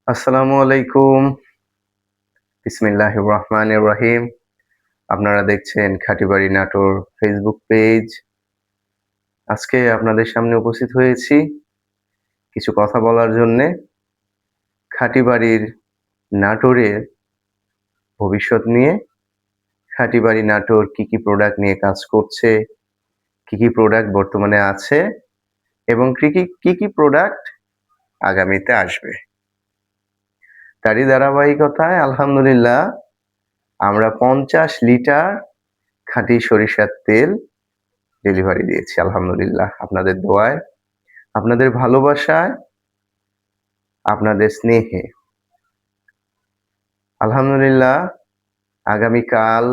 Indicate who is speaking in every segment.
Speaker 1: আসসালামু আলাইকুম। বিসমিল্লাহির রহমানির রহিম। আপনারা দেখছেন খাঁটিবাড়ি নাটোর ফেসবুক পেজ। আজকে আপনাদের সামনে উপস্থিত হয়েছি কিছু কথা বলার জন্যে। খাঁটিবাড়ির নাটোরের ভবিষ্যৎ নিয়ে, খাঁটিবাড়ি নাটোর কি প্রোডাক্ট নিয়ে কাজ করছে, কি প্রোডাক্ট বর্তমানে আছে এবং কি প্রোডাক্ট আগামীতে আসবে। তারই ধারাবাহিকতায় আলহামদুলিল্লাহ আমরা ৫০ লিটার খাঁটি সরিষার তেল ডেলিভারি দিয়েছি আলহামদুলিল্লাহ। আপনাদের দোয়ায়, আপনাদের ভালোবাসায়, আপনাদের স্নেহে। আলহামদুলিল্লাহ আগামীকাল,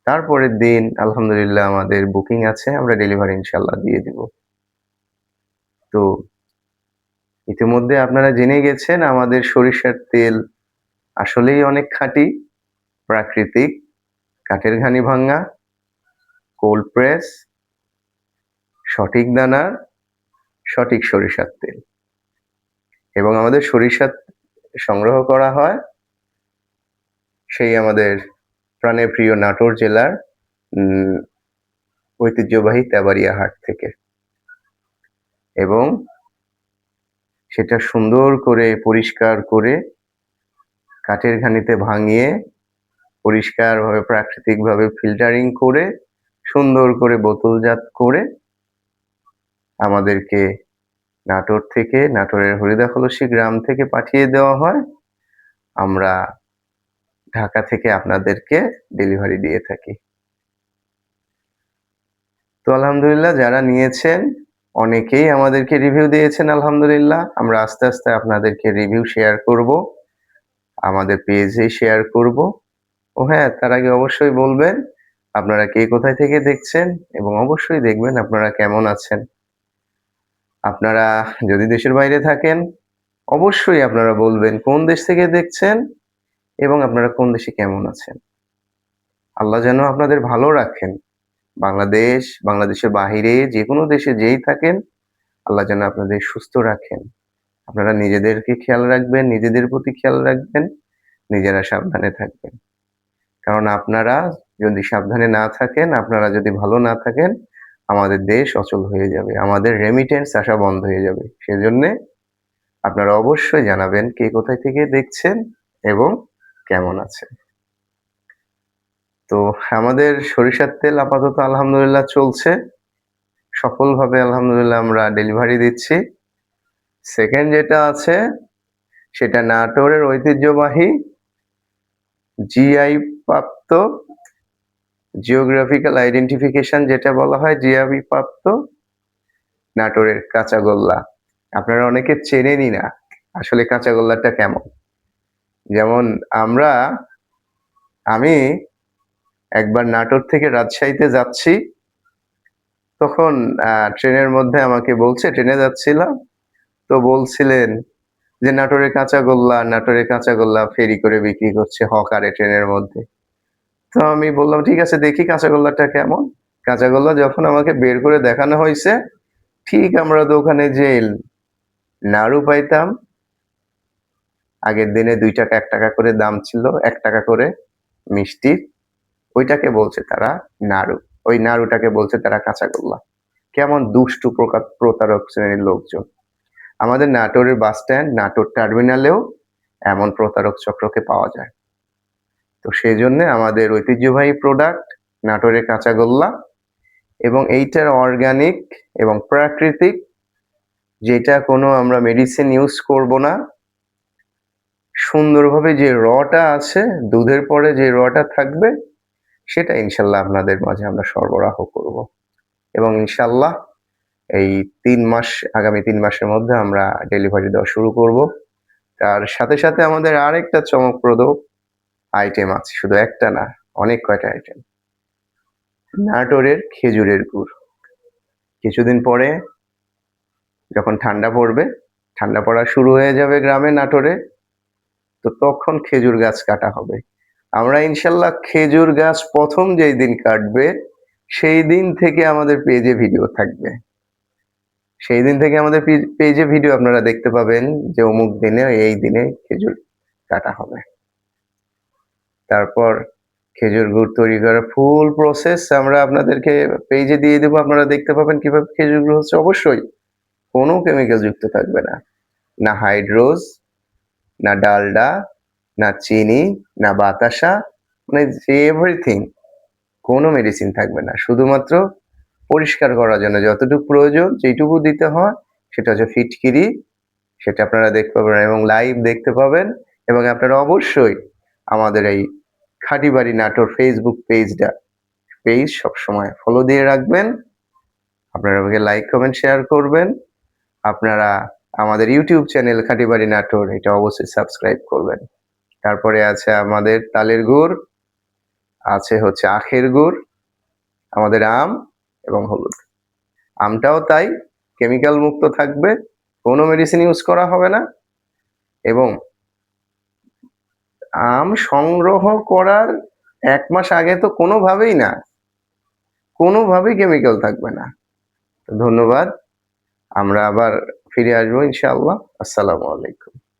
Speaker 1: তারপরের দিন আলহামদুলিল্লাহ আমাদের বুকিং আছে। আমরা ডেলিভারি ইনশাআল্লাহ দিয়ে দিব। তো ইতিমধ্যে আপনারা জেনে গেছেন আমাদের সরিষার তেল আসলেই অনেক খাঁটি, প্রাকৃতিক, কাঠের ঘানি ভাঙা, কোল্ড প্রেস, সঠিক দানার, সঠিক সরিষার তেল। এবং আমাদের সরিষা সংগ্রহ করা হয় সেই আমাদের প্রাণের প্রিয় নাটোর জেলার ঐতিহ্যবাহী তেবাড়িয়া হাট থেকে। এবং সেটা সুন্দর করে পরিষ্কার করে কাঠের ঘানিতে ভাঙিয়ে পরিষ্কারভাবে প্রাকৃতিকভাবে ফিল্টারিং করে সুন্দর করে বোতলজাত করে আমাদেরকে নাটোরের হরিদাখলসী গ্রাম থেকে পাঠিয়ে দেওয়া হয়। আমরা ঢাকা থেকে আপনাদেরকে ডেলিভারি দিয়ে থাকি। তো আলহামদুলিল্লাহ যারা নিয়েছেন অনেকেই আমাদেরকে রিভিউ দিয়েছেন আলহামদুলিল্লাহ। আমরা আস্তে আস্তে আপনাদেরকে রিভিউ শেয়ার করব, আমাদের পেজে শেয়ার করব। ও হ্যাঁ, তার আগে অবশ্যই বলবেন আপনারা কে কোথায় থেকে দেখছেন এবং অবশ্যই দেখবেন আপনারা কেমন আছেন। আপনারা যদি দেশের বাইরে থাকেন অবশ্যই আপনারা বলবেন কোন দেশ থেকে দেখছেন এবং আপনারা কোন দেশে কেমন আছেন। আল্লাহ যেন আপনাদের ভালো রাখেন। বাংলাদেশের বাহিরে যেকোনো দেশে যেই থাকেন আল্লাহ যেন আপনাদের সুস্থ রাখেন। আপনারা নিজেদেরকে খেয়াল রাখবেন, নিজেদের প্রতি খেয়াল রাখবেন, নিজেরা সাবধানে থাকবেন। কারণ আপনারা যদি সাবধানে না থাকেন, আপনারা যদি ভালো না থাকেন, আমাদের দেশ অচল হয়ে যাবে, আমাদের রেমিটেন্স আসা বন্ধ হয়ে যাবে। সেজন্যে আপনারা অবশ্যই জানাবেন কে কোথায় থেকে দেখছেন এবং কেমন আছেন। তো আমাদের সরিষার তেল আপাতত আলহামদুলিল্লাহ চলছে। সফলভাবে আলহামদুলিল্লাহ আমরা ডেলিভারি দিচ্ছি। সেকেন্ড যেটা আছে সেটা নাটোরের ঐতিহ্যবাহী জিআই প্রাপ্ত, জিওগ্রাফিক্যাল আইডেন্টিফিকেশন যেটা বলা হয়, জিআই প্রাপ্ত নাটোরের কাঁচাগোল্লা। আপনারা অনেকে চেনেনই না আসলে কাঁচাগোল্লাটা কেমন। যেমন আমি একবার নাটোর থেকে রাজশাহীতে যাচ্ছি, তখন ট্রেনের মধ্যে আমাকে বলছে, ট্রেনে যাচ্ছিলাম, তো বলছিলেন যে নাটোরের কাঁচাগোল্লা ফেরি করে বিক্রি করছে হকারে ট্রেনের মধ্যে। তো আমি বললাম ঠিক আছে দেখি কাঁচাগোল্লাটা কেমন। কাঁচাগোল্লা যখন আমাকে বের করে দেখানো হয়েছে, ঠিক আমরা তো ওখানে যে নাড়ু পাইতাম, আগের দিনে ২ টাকা ১ টাকা করে দাম ছিল, ১ টাকা করে মিষ্টির, ওইটাকে বলছে তারা নাড়ু। ওই নাড়ুটাকে বলছে তারা কাঁচাগোল্লা। কেমন দুষ্টু প্রতারক শ্রেণীর লোকজন। আমাদের নাটোরের বাস স্ট্যান্ড, নাটোর টার্মিনালেও এমন প্রতারক চক্রকে পাওয়া যায়। তো সেজন্যে আমাদের ঐতিহ্যবাহী প্রোডাক্ট নাটোরের কাঁচাগোল্লা, এবং এইটার অর্গানিক এবং প্রাকৃতিক, যেটা কোনো আমরা মেডিসিন ইউজ করব না। সুন্দরভাবে যে রটা আছে, দুধের পরে যে রটা থাকবে সেটা ইনশাল্লাহ আপনাদের মাঝে আমরা সরবরাহ করব। এবং ইনশাল্লাহ এই আগামী ৩ মাসের মধ্যে আমরা ডেলিভারি দেওয়া শুরু করব। তার সাথে সাথে আমাদের আরেকটা চমকপ্রদ আইটেম আছে, শুধু একটা না, অনেক কয়টা আইটেম। নাটোরের খেজুরের গুড়। কিছুদিন পরে যখন ঠান্ডা পড়া শুরু হয়ে যাবে গ্রামে নাটোরে, তো তখন খেজুর গাছ কাটা হবে। আমরা ইনশাল্লাহ খেজুর গাছ প্রথম যেই দিন কাটবে সেই দিন থেকে আমাদের পেজে ভিডিও থাকবে। সেই দিন থেকে আমাদের পেজে ভিডিও আপনারা দেখতে পাবেন যে অমুক দিনে এই দিনে খেজুর কাটা হবে। তারপর খেজুর গুড় তৈরি করার ফুল প্রসেস আমরা আপনাদেরকে পেজে দিয়ে দেবো, আপনারা দেখতে পাবেন কিভাবে খেজুর গুড় হচ্ছে। অবশ্যই কোনো কেমিক্যাল যুক্ত থাকবে না, না হাইড্রোজ, না ডালডা, না চিনি, না বাতাসা, মানে এভরিথিং, কোনো মেডিসিন থাকবে না। শুধুমাত্র পরিষ্কার করার জন্য যতটুকু প্রয়োজন যেইটুকু দিতে হয় সেটা হচ্ছে ফিটকিরি, সেটা আপনারা দেখতে পাবেন এবং লাইভ দেখতে পাবেন। এবং আপনারা অবশ্যই আমাদের এই খাঁটিবাড়ি নাটোর ফেসবুক পেজ সবসময় ফলো দিয়ে রাখবেন। আপনারা আমাকে লাইক কমেন্ট শেয়ার করবেন। আপনারা আমাদের ইউটিউব চ্যানেল খাঁটিবাড়ি নাটোর, এটা অবশ্যই সাবস্ক্রাইব করবেন। তারপরে আছে আমাদের তালের গুড়, আছে হচ্ছে আখের গুড়, আমাদের আম এবং হলুদ। আমটাও তাই কেমিক্যাল মুক্ত থাকবে, কোনো মেডিসিন ইউজ করা হবে না। এবং আম সংগ্রহ করার 1 মাস আগে তো কোনোভাবেই না, কোনোভাবেই কেমিক্যাল থাকবে না। ধন্যবাদ। আমরা আবার ফিরে আসবো ইনশাআল্লাহ। আসসালামু আলাইকুম।